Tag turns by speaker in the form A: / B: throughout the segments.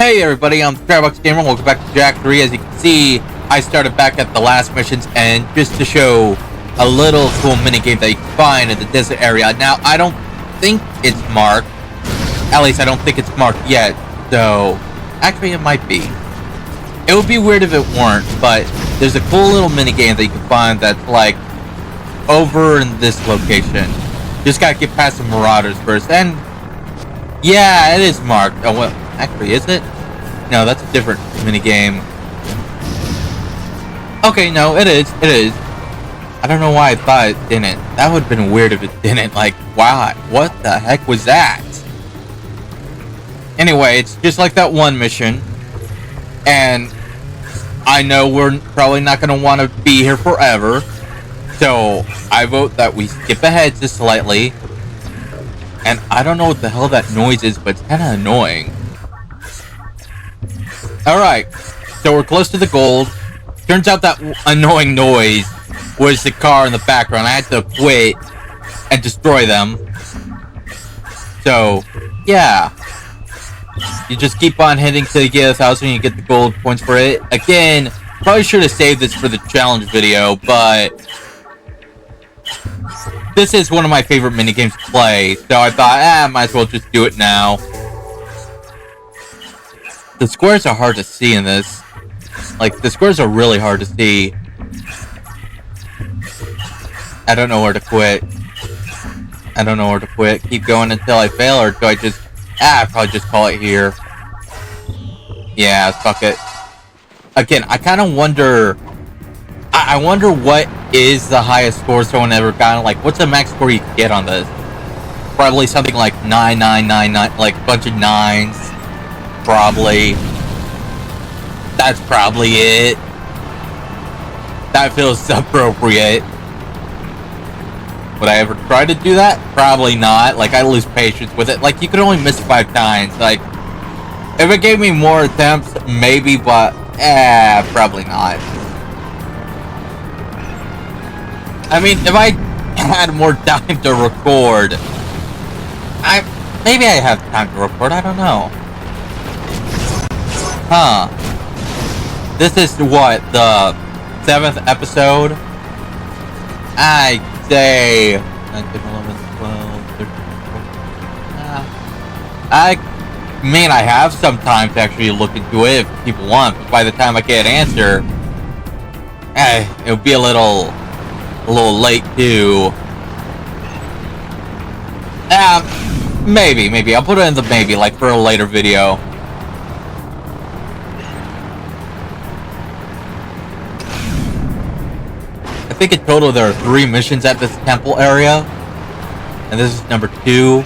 A: Hey everybody, I'm Starbucks Gamer. Welcome back to Jak 3. As you can see, I started back at the last missions, and just to show a little cool minigame that you can find in the desert area. Now, I don't think it's marked. At least I don't think it's marked yet, so actually it might be. It would be weird if it weren't, but there's a cool little minigame that you can find that's like over in this location. Just gotta get past the Marauders first, and yeah, it is marked. Oh well, actually, is it? No, that's a different minigame. Okay, no, it is. It is. I don't know why I thought it didn't. That would have been weird if it didn't. Like, why? What the heck was that? Anyway, it's just like that one mission. And I know we're probably not going to want to be here forever. So, I vote that we skip ahead just slightly. And I don't know what the hell that noise is, but it's kind of annoying. Alright, so we're close to the gold. Turns out that annoying noise was the car in the background. I had to quit and destroy them. So, yeah. You just keep on hitting till you get 1,000 and you get the gold points for it. Again, probably should have saved this for the challenge video, but this is one of my favorite minigames to play, so I thought, might as well just do it now. The squares are hard to see in this. Like, the squares are really hard to see. I don't know where to quit. I don't know where to quit. Keep going until I fail, or do I just... I'd probably just call it here. Yeah, fuck it. Again, I kind of wonder... I wonder what is the highest score someone ever gotten. Like, what's the max score you can get on this? Probably something like 9999, like a bunch of 9s. Probably. That's probably it. That feels appropriate. Would I ever try to do that? Probably not. Like, I lose patience with it. Like, you could only miss 5 times. Like, if it gave me more attempts, maybe, but, probably not. I mean, if I had more time to record, maybe I have time to record, I don't know. Huh. This is what, the 7th episode? I'd say 9, 10, 11, 12, 13, 14. I mean, I have some time to actually look into it if people want, but by the time I get an answer, it would be a little late too. Maybe. I'll put it in the maybe, like for a later video. I think in total there are 3 missions at this temple area. And this is number 2.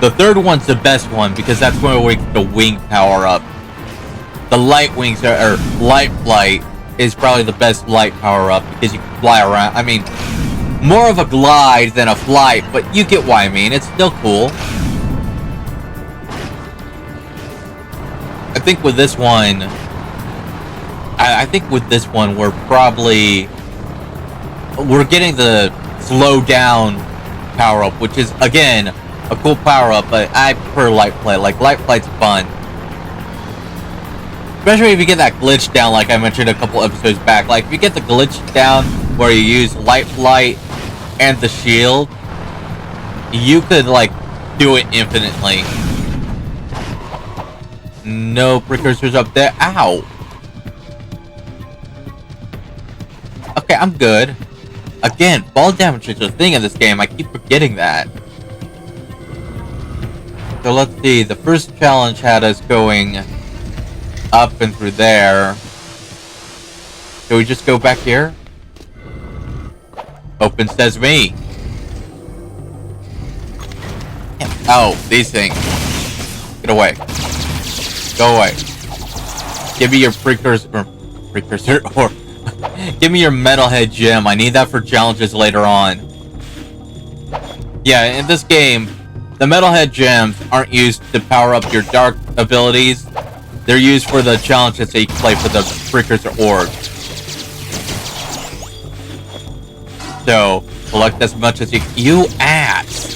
A: The third one's the best one because that's where we get the wing power up. The light wings or light flight is probably the best light power up because you can fly around. I mean, more of a glide than a flight, but you get what I mean. It's still cool. I think with this one, we're getting the slow down power up, which is again a cool power up, but I prefer light flight. Like, light flight's fun. Especially if you get that glitch down, like I mentioned a couple episodes back. Like, if you get the glitch down where you use light flight and the shield, you could, like, do it infinitely. No precursors up there. Ow! Okay, I'm good. Again, ball damage is a thing in this game. I keep forgetting that. So let's see. The first challenge had us going up and through there. Can we just go back here? Open sesame. Oh, these things. Get away. Go away. Give me your precursor, or give me your metalhead gem. I need that for challenges later on. Yeah, in this game, the metalhead gems aren't used to power up your dark abilities. They're used for the challenges that you can play for the precursor orbs. So, collect as much as you ass!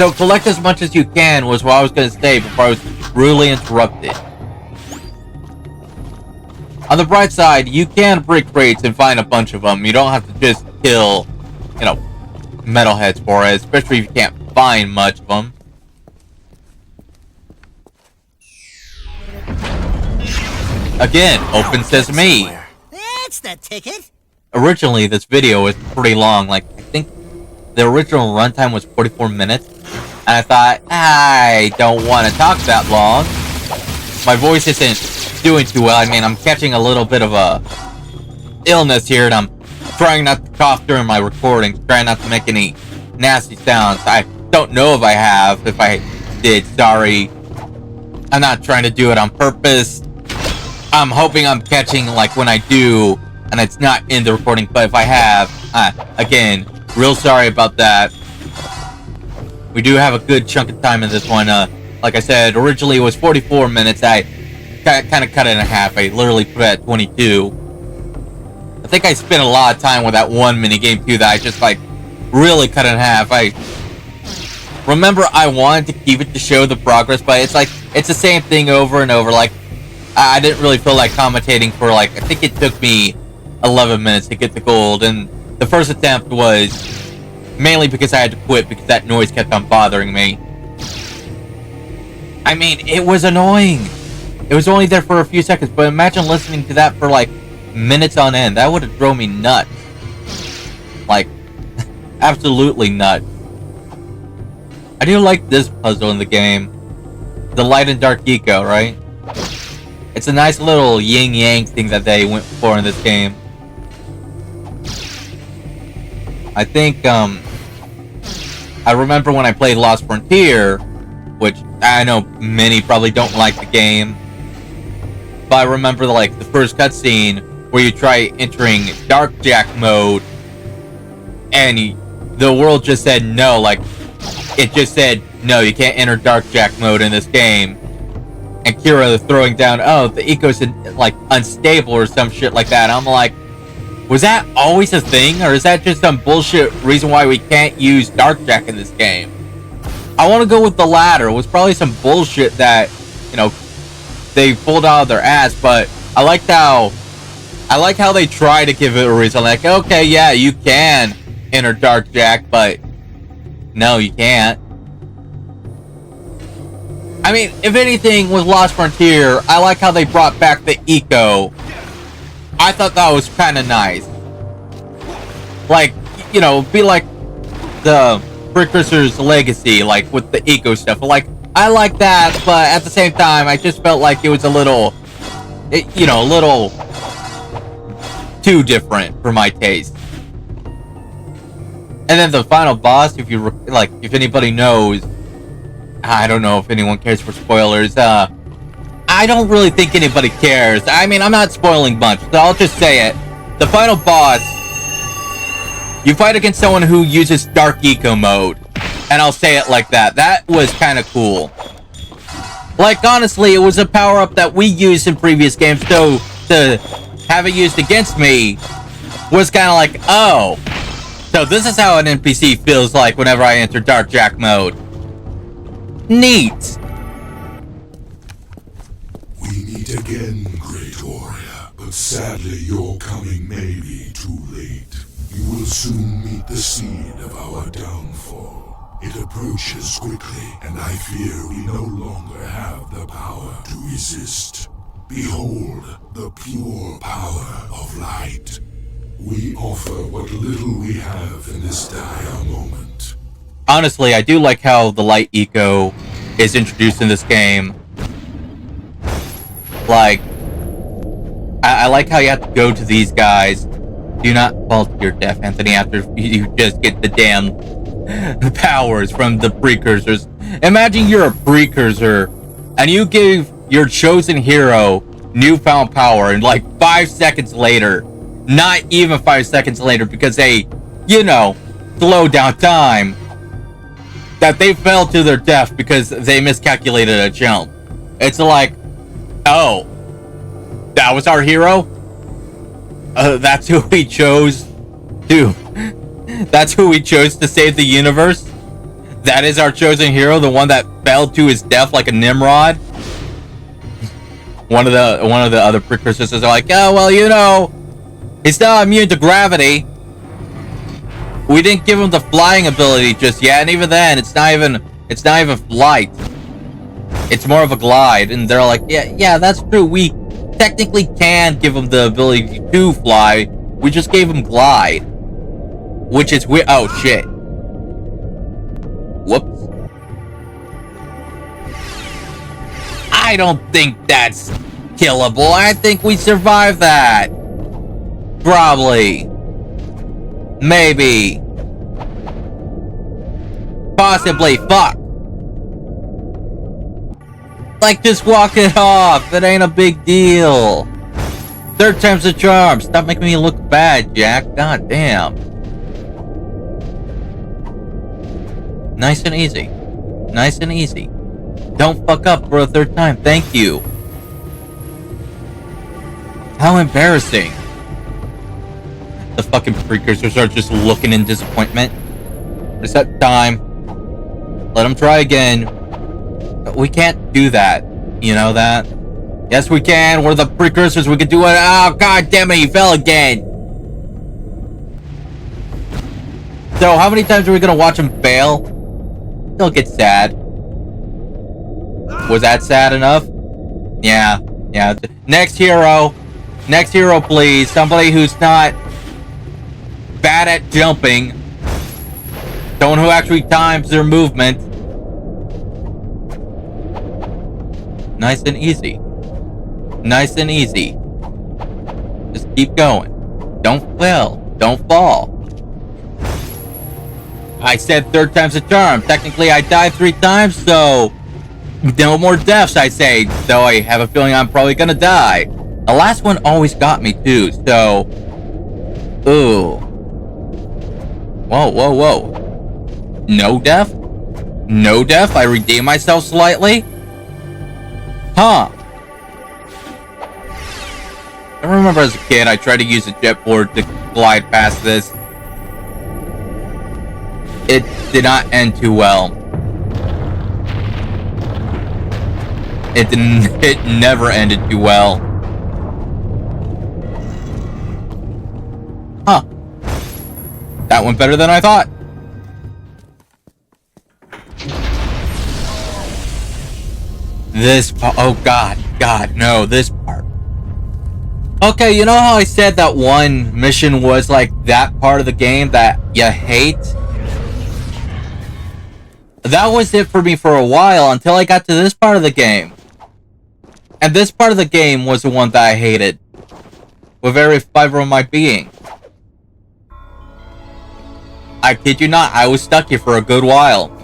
A: So collect as much as you can was what I was going to say before I was rudely interrupted. On the bright side, you can break crates and find a bunch of them. You don't have to just kill, you know, metalheads for it, especially if you can't find much of them. Again, open sesame.
B: That's the ticket.
A: Originally, this video was pretty long. Like, I think the original runtime was 44 minutes. And I thought, I don't want to talk that long. My voice isn't doing too well. I mean, I'm catching a little bit of a illness here, and I'm trying not to cough during my recordings, trying not to make any nasty sounds. I don't know if I have. If I did, sorry. I'm not trying to do it on purpose. I'm hoping I'm catching, like, when I do, and it's not in the recording, but if I have, again, real sorry about that. We do have a good chunk of time in this one. Like I said, originally it was 44 minutes. I kind of cut it in half. I literally put it at 22. I think I spent a lot of time with that one minigame too that I just, like, really cut in half. I remember I wanted to keep it to show the progress, but it's like, it's the same thing over and over. Like, I didn't really feel like commentating for, like, I think it took me 11 minutes to get the gold, and the first attempt was mainly because I had to quit because that noise kept on bothering me. I mean, it was annoying. It was only there for a few seconds, but imagine listening to that for, like, minutes on end. That would have drove me nuts. Like, absolutely nuts. I do like this puzzle in the game. The light and dark eco, right? It's a nice little yin-yang thing that they went for in this game. I think, I remember when I played Lost Frontier, which I know many probably don't like the game, but I remember, like, the first cutscene where you try entering Darkjack mode, and the world just said no, like, it just said, no, you can't enter Darkjack mode in this game. And Kira throwing down, oh, the eco's, like, unstable or some shit like that. I'm like, was that always a thing? Or is that just some bullshit reason why we can't use Darkjack in this game? I want to go with the latter. It was probably some bullshit that, you know, they pulled out of their ass, but I like how they try to give it a reason. Like, okay, yeah, you can enter Darkjack, but no, you can't. I mean, if anything, with Lost Frontier, I like how they brought back the eco. I thought that was kind of nice. Like, you know, be like the Precursors Legacy, like, with the eco stuff. Like, I like that, but at the same time, I just felt like it was a little, you know, a little too different for my taste. And then the final boss, if you, like, if anybody knows, I don't know if anyone cares for spoilers. I don't really think anybody cares. I mean, I'm not spoiling much, so I'll just say it. The final boss, you fight against someone who uses Dark Eco mode. And I'll say it like that. That was kind of cool. Like, honestly, it was a power-up that we used in previous games, so to have it used against me was kind of like, oh. So this is how an NPC feels like whenever I enter Darkjack mode. Neat.
C: We meet again, great warrior, but sadly your coming may be too late. You will soon meet the seed of our downfall. It approaches quickly, and I fear we no longer have the power to resist. Behold the pure power of light. We offer what little we have in this dire moment.
A: Honestly, I do like how the light eco is introduced in this game. Like, I like how you have to go to these guys. Do not fall to your death, Anthony, after you just get the damn powers from the precursors. Imagine you're a precursor, and you give your chosen hero newfound power, and like 5 seconds later, not even 5 seconds later, because they, you know, slow down time, that they fell to their death because they miscalculated a jump. It's like, oh, that was our hero? That's who we chose to... That's who we chose to save the universe? That is our chosen hero, the one that fell to his death like a Nimrod. One of the other precursors is like, oh well, you know, he's not immune to gravity. We didn't give him the flying ability just yet, and even then, it's not even flight. It's more of a glide. And they're like, yeah, that's true. We technically can give him the ability to fly. We just gave him glide, which is weird. Oh shit. Whoops. I don't think that's killable. I think we survived that. Probably. Maybe. Possibly. Fuck. Like, just walk it off. It ain't a big deal. Third time's a charm. Stop making me look bad, Jack. God damn. Nice and easy. Nice and easy. Don't fuck up for a third time. Thank you. How embarrassing. The fucking precursors are just looking in disappointment. Reset time. Let them try again. We can't do that. You know that? Yes, we can. We're the precursors. We can do it. Oh, god damn it. He fell again. So, how many times are we going to watch him fail? He'll get sad. Was that sad enough? Yeah. Yeah. Next hero. Next hero, please. Somebody who's not bad at jumping. Someone who actually times their movement. Nice and easy. Nice and easy. Just keep going. Don't fail. Don't fall. I said third time's a charm. Technically, I died 3 times, so no more deaths, I say. Though I have a feeling I'm probably gonna die. The last one always got me, too, so... Ooh. Whoa, whoa, whoa. No death? No death? I redeem myself slightly? Huh. I remember as a kid, I tried to use a jetboard to glide past this. It did not end too well. It never ended too well. Huh. That went better than I thought. This part, oh god, no, this part. Okay, you know how I said that one mission was like that part of the game that you hate? That was it for me for a while until I got to this part of the game. And this part of the game was the one that I hated. With every fiber of my being. I kid you not, I was stuck here for a good while.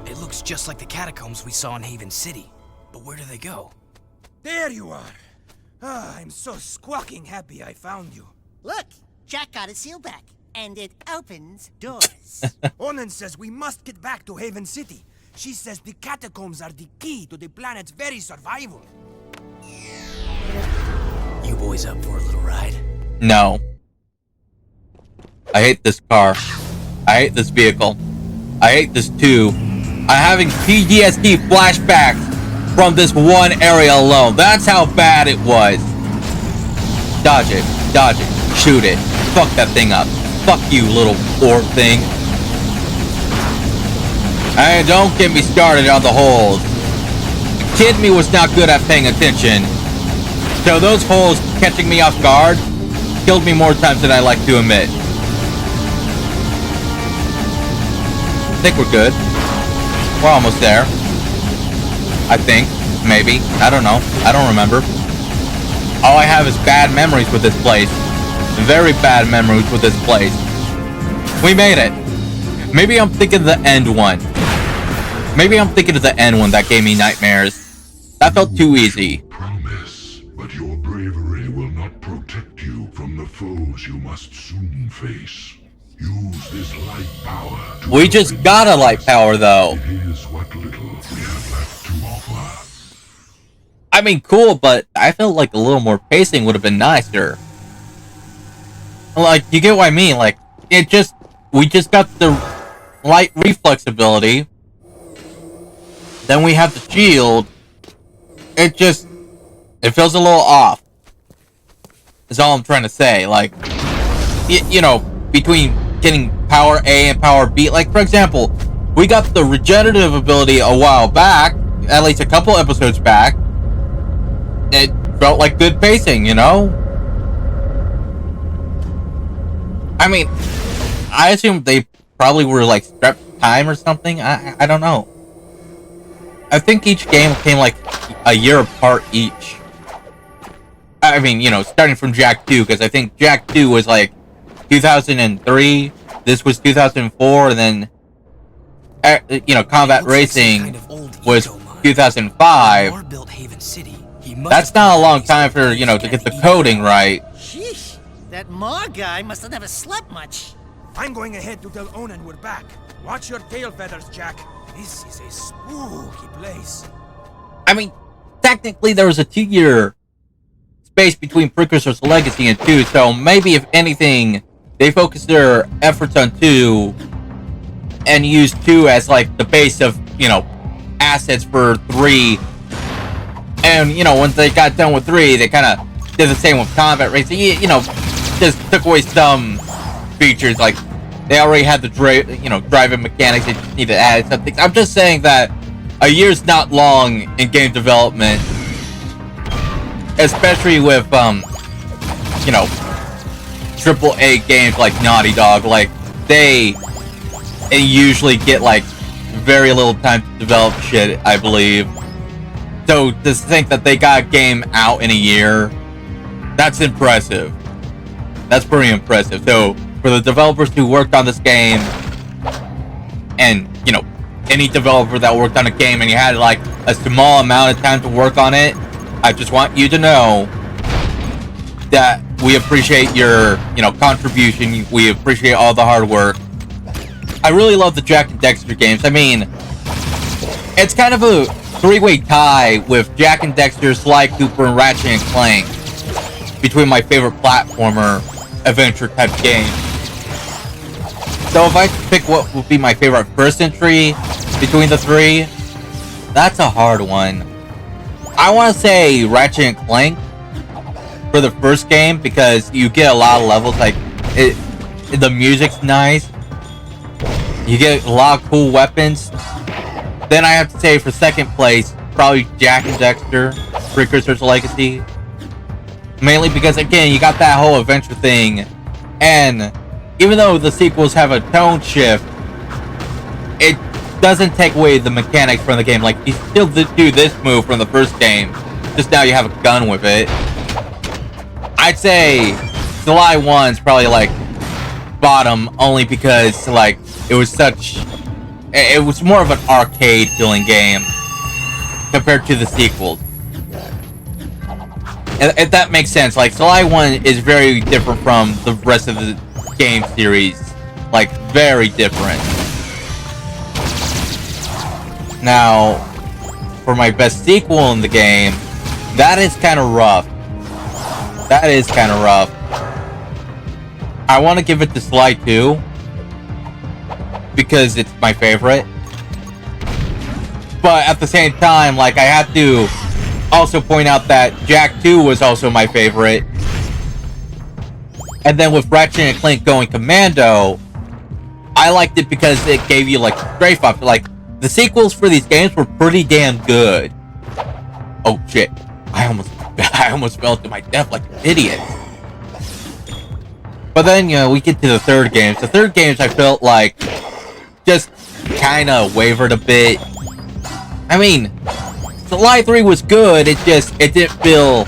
D: It looks just like the catacombs we saw in Haven City. But where do they go?
E: There you are. Ah, I'm so squawking happy I found you.
B: Look, Jack got a seal back, and it opens doors.
E: Onan says we must get back to Haven City. She says the catacombs are the key to the planet's very survival.
D: You boys up for a little ride?
A: No. I hate this car. I hate this vehicle. I hate this too. I'm having PTSD flashbacks from this one area alone. That's how bad it was. Dodge it. Dodge it. Shoot it. Fuck that thing up. Fuck you, little orb thing. And don't get me started on the holes. The kid me was not good at paying attention. So those holes catching me off guard killed me more times than I like to admit. I think we're good. We're almost there. I think. Maybe. I don't know. I don't remember. All I have is bad memories with this place. Very bad memories with this place. We made it. Maybe I'm thinking of the end one. Maybe I'm thinking of the end one that gave me nightmares. That felt too easy.
C: Promise, but your bravery will not protect you from the foes you must soon face. Use this light power to
A: We just got a light power, though.
C: It is what little we have left to offer.
A: I mean, cool, but I felt like a little more pacing would have been nicer. Like, you get what I mean? Like, we just got the light reflex ability. Then we have the shield. It feels a little off. Is all I'm trying to say. Like, you know, between getting power A and power B. Like, for example, we got the regenerative ability a while back, at least a couple episodes back. It felt like good pacing, you know? I mean, I assume they probably were like strapped time or something. I don't know. I think each game came like a year apart each. I mean, you know, starting from Jak 2, because I think Jak 2 was like 2003, this was 2004, and then, you know, Combat Racing was 2005. That's not a long time for, you know, to get the coding right.
B: Sheesh, that Ma guy must have never slept much.
E: I'm going ahead to tell Onan we're back. Watch your tail feathers, Jak. This is a spooky place.
A: I mean, technically there was a 2-year space between Precursors Legacy and 2, so maybe if anything, they focused their efforts on 2 and used 2 as like the base of, you know, assets for 3. And, you know, once they got done with 3, they kind of did the same with Combat Racing. You know, just took away some features. Like, they already had the driving mechanics. They just need to add some things. I'm just saying that a year's not long in game development, especially with, you know, AAA games like Naughty Dog. Like, they usually get, like, very little time to develop shit, I believe. So, to think that they got a game out in a year, that's impressive. That's pretty impressive. So, for the developers who worked on this game, and, you know, any developer that worked on a game and you had, like, a small amount of time to work on it, I just want you to know that we appreciate your, you know, contribution. We appreciate all the hard work. I really love the Jak and Daxter games. I mean, it's kind of a three-way tie with Jak and Daxter, Sly Cooper, and Ratchet and Clank between my favorite platformer adventure type games. So if I pick what would be my favorite first entry between the three, that's a hard one. I want to say Ratchet and Clank for the first game because you get a lot of levels. Like, the music's nice. You get a lot of cool weapons. Then I have to say for second place, probably Jak and Daxter, Precursors Legacy. Mainly because, again, you got that whole adventure thing. And even though the sequels have a tone shift, it doesn't take away the mechanics from the game. Like, you still do this move from the first game, just now you have a gun with it. I'd say Sly 1's probably, like, bottom, only because, like, it was more of an arcade feeling game compared to the sequels. If that makes sense. Like, Sly 1 is very different from the rest of the game series. Like, very different. Now, for my best sequel in the game, that is kind of rough. That is kind of rough. I want to give it to Sly 2 because it's my favorite. But at the same time, like, I have to also point out that Jak 2 was also my favorite. And then with Ratchet and Clank going commando, I liked it because it gave you, like, strafe off. Like, the sequels for these games were pretty damn good. Oh shit. I almost fell to my death like an idiot. But then, you know, we get to the third games. The third games I felt like just kind of wavered a bit. I mean, Sly 3 was good, it didn't feel...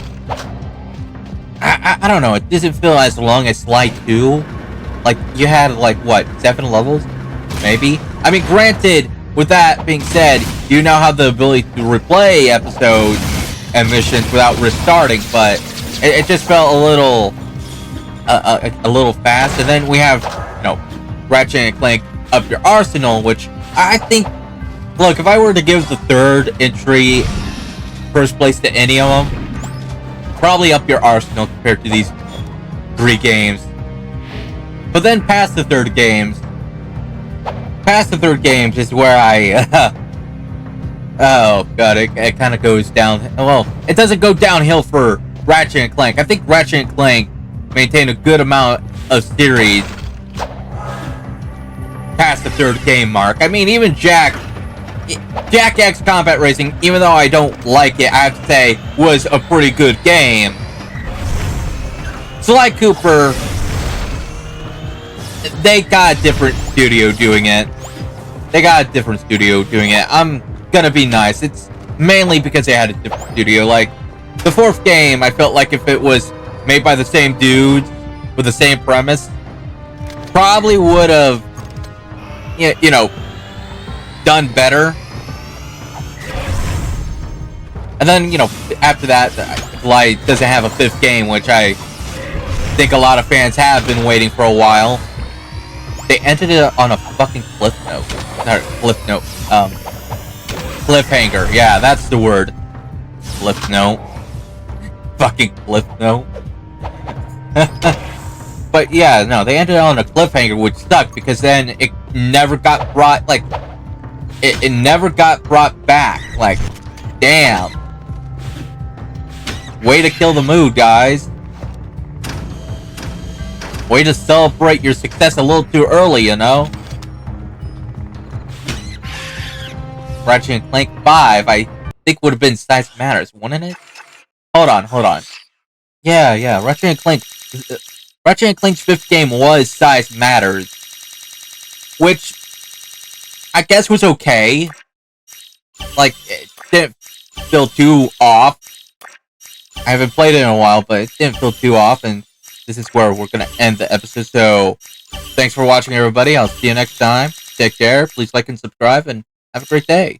A: I don't know, it doesn't feel as long as Sly 2. Like, you had, like, what, 7 levels? Maybe? I mean, granted, with that being said, you now have the ability to replay episodes and missions without restarting, but it just felt a little fast. And then we have, you know, Ratchet and Clank Up Your Arsenal, which I think... Look, if I were to give the third entry first place to any of them, probably Up Your Arsenal compared to these 3 games. But then past the third games, past the third game is where I, oh god, it kind of goes down. Well, it doesn't go downhill for Ratchet and Clank. I think Ratchet and Clank maintain a good amount of series past the third game mark. I mean, even Jak X Combat Racing, even though I don't like it, I have to say, was a pretty good game. Sly Cooper, they got a different studio doing it. I'm gonna be nice. It's mainly because they had a different studio. Like, the fourth game, I felt like if it was made by the same dudes with the same premise, probably would have, you know, done better. And then, you know, after that, Light doesn't have a fifth game, which I think a lot of fans have been waiting for a while. They ended it on a fucking cliffhanger. Yeah, that's the word. Cliff note. Fucking cliff note. But yeah, no, they ended it on a cliffhanger, which sucked because then it never got brought, like, it never got brought back. Like, damn. Way to kill the mood, guys. Way to celebrate your success a little too early, you know? Ratchet and Clank 5, I think would have been Size Matters, wouldn't it? Hold on. Yeah, Ratchet and Clank's fifth game was Size Matters, which I guess was okay. Like, it didn't feel too off. I haven't played it in a while, but it didn't feel too off, and this is where we're gonna end the episode. So, thanks for watching, everybody. I'll see you next time. Take care. Please like and subscribe, and have a great day.